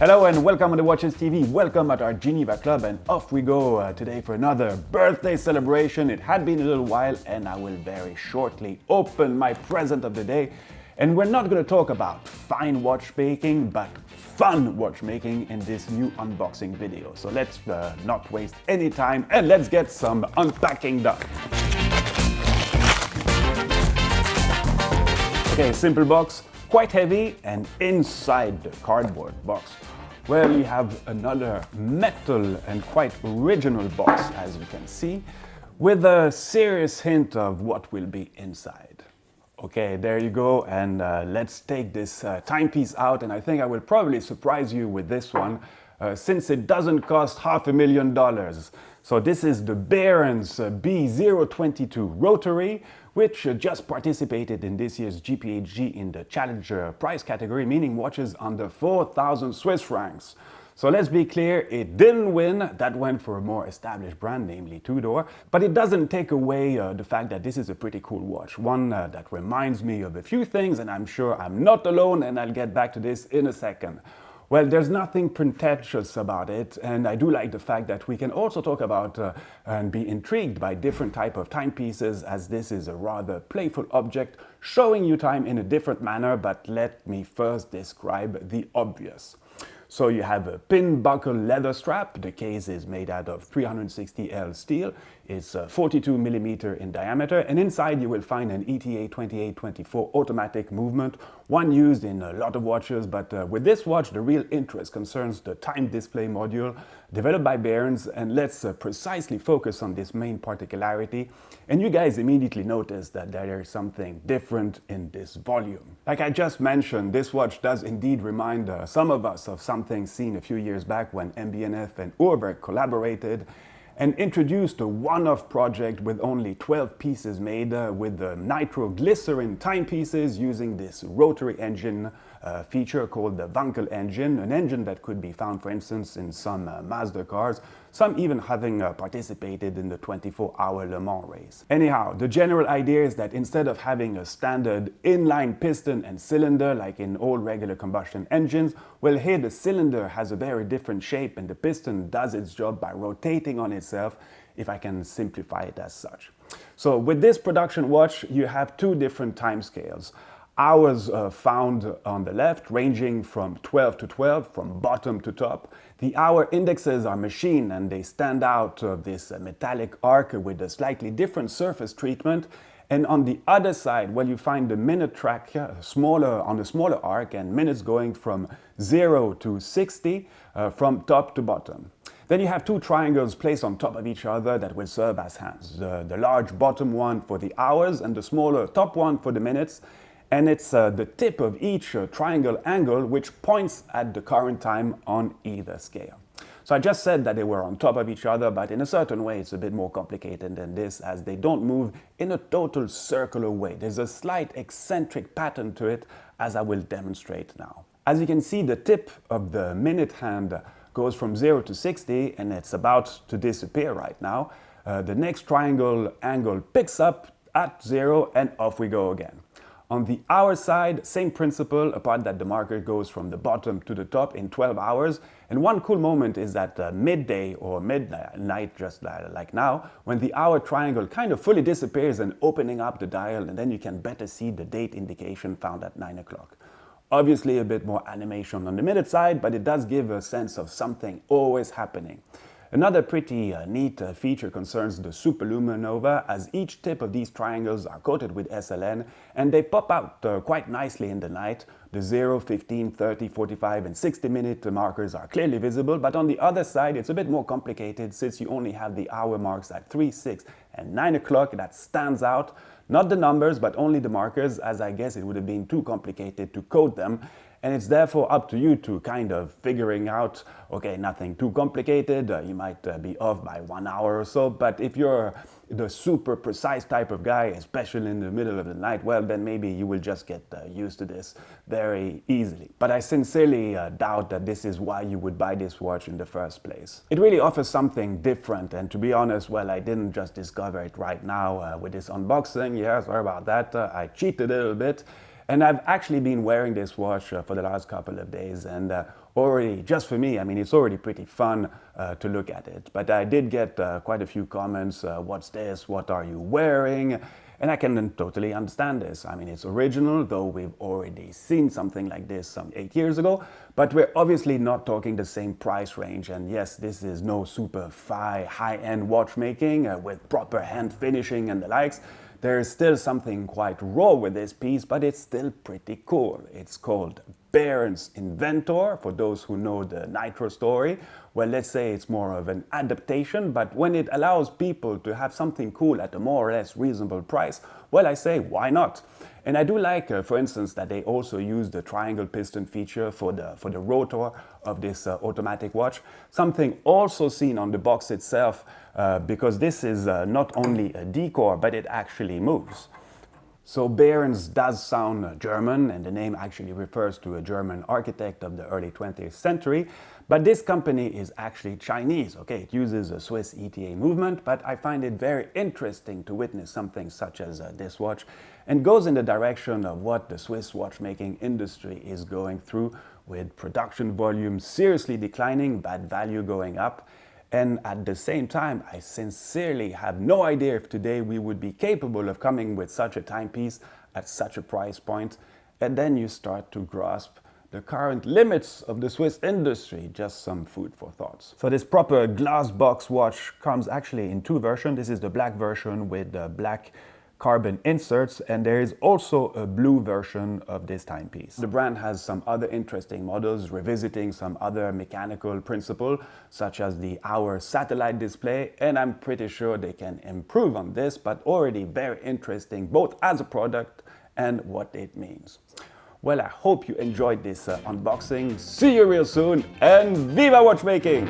Hello and welcome on the Watches TV. Welcome at our Geneva Club, and off we go today for another birthday celebration. It had been a little while and I will very shortly open my present of the day. And we're not going to talk about fine watchmaking, but fun watchmaking in this new unboxing video. So let's not waste any time and let's get some unpacking done. Okay, simple box, quite heavy, and inside the cardboard box, well, you have another metal and quite original box, as you can see, with a serious hint of what will be inside. Okay, there you go, and let's take this timepiece out, and I think I will probably surprise you with this one, since it doesn't cost $500,000. So this is the Behrens B022 Rotary, which just participated in this year's GPHG in the Challenger price category, meaning watches under 4,000 Swiss francs. So let's be clear, it didn't win. That went for a more established brand, namely Tudor, but it doesn't take away the fact that this is a pretty cool watch, one that reminds me of a few things, and I'm sure I'm not alone, and I'll get back to this in a second. Well, there's nothing pretentious about it, and I do like the fact that we can also talk about and be intrigued by different type of timepieces, as this is a rather playful object showing you time in a different manner. But let me first describe the obvious. So you have a pin buckle leather strap. The case is made out of 360L steel. It's 42 millimeter in diameter, and inside you will find an ETA 2824 automatic movement, one used in a lot of watches, but with this watch the real interest concerns the time display module developed by Behrens, and let's precisely focus on this main particularity. And you guys immediately notice that there is something different in this volume. Like I just mentioned, this watch does indeed remind some of us of something seen a few years back when MB&F and Urwerk collaborated and introduced a one-off project with only 12 pieces made with the nitroglycerin timepieces using this rotary engine feature called the Wankel engine, an engine that could be found, for instance, in some Mazda cars, some even having participated in the 24-hour Le Mans race. Anyhow, the general idea is that instead of having a standard inline piston and cylinder like in all regular combustion engines, well, here the cylinder has a very different shape and the piston does its job by rotating on itself, if I can simplify it as such. So with this production watch, you have two different time scales. Hours found on the left, ranging from 12 to 12, from bottom to top. The hour indexes are machined and they stand out of this metallic arc with a slightly different surface treatment. And on the other side, well, you find the minute track smaller on a smaller arc, and minutes going from 0 to 60 from top to bottom. Then you have two triangles placed on top of each other that will serve as hands. The large bottom one for the hours and the smaller top one for the minutes. And it's the tip of each triangle angle which points at the current time on either scale. So I just said that they were on top of each other, but in a certain way it's a bit more complicated than this, as they don't move in a total circular way. There's a slight eccentric pattern to it, as I will demonstrate now. As you can see, the tip of the minute hand goes from 0 to 60, and it's about to disappear right now. The next triangle angle picks up at 0, and off we go again. On the hour side, same principle, apart that the marker goes from the bottom to the top in 12 hours. And one cool moment is at midday or midnight, just like now, when the hour triangle kind of fully disappears and opening up the dial, and then you can better see the date indication found at 9 o'clock. Obviously a bit more animation on the minute side, but it does give a sense of something always happening. Another pretty neat feature concerns the superluminova, as each tip of these triangles are coated with SLN and they pop out quite nicely in the night. The 0, 15, 30, 45 and 60 minute markers are clearly visible, but on the other side it's a bit more complicated, since you only have the hour marks at 3, 6 and 9 o'clock that stands out. Not the numbers, but only the markers, as I guess it would have been too complicated to code them. And it's therefore up to you to kind of figuring out, okay, nothing too complicated, you might be off by 1 hour or so, but if you're the super precise type of guy, especially in the middle of the night, well, then maybe you will just get used to this very easily. But I sincerely doubt that this is why you would buy this watch in the first place. It really offers something different, and to be honest, well, I didn't just discover it right now with this unboxing. Yeah, sorry about that, I cheated a little bit. And I've actually been wearing this watch for the last couple of days, and already, just for me, I mean, it's already pretty fun to look at it. But I did get quite a few comments, what's this, what are you wearing? And I can totally understand this. I mean, it's original, though we've already seen something like this some 8 years ago, but we're obviously not talking the same price range. And yes, this is no super high-end watchmaking with proper hand finishing and the likes. There is still something quite raw with this piece, but it's still pretty cool. It's called Behrens Inventor, for those who know the Nitro story. Well, let's say it's more of an adaptation, but when it allows people to have something cool at a more or less reasonable price, well, I say, why not? And I do like, for instance, that they also use the triangle piston feature for the rotor of this automatic watch. Something also seen on the box itself, because this is not only a decor, but it actually moves. So Behrens does sound German, and the name actually refers to a German architect of the early 20th century. But this company is actually Chinese. Okay, it uses a Swiss ETA movement, but I find it very interesting to witness something such as this watch, and goes in the direction of what the Swiss watchmaking industry is going through, with production volume seriously declining, but value going up. And at the same time, I sincerely have no idea if today we would be capable of coming with such a timepiece at such a price point. And then you start to grasp the current limits of the Swiss industry. Just some food for thoughts. So this proper glass box watch comes actually in two versions. This is the black version with the black carbon inserts, and there is also a blue version of this timepiece. The brand has some other interesting models revisiting some other mechanical principle, such as the hour satellite display, and I'm pretty sure they can improve on this, but already very interesting both as a product and what it means. Well, I hope you enjoyed this unboxing. See you real soon, and viva watchmaking!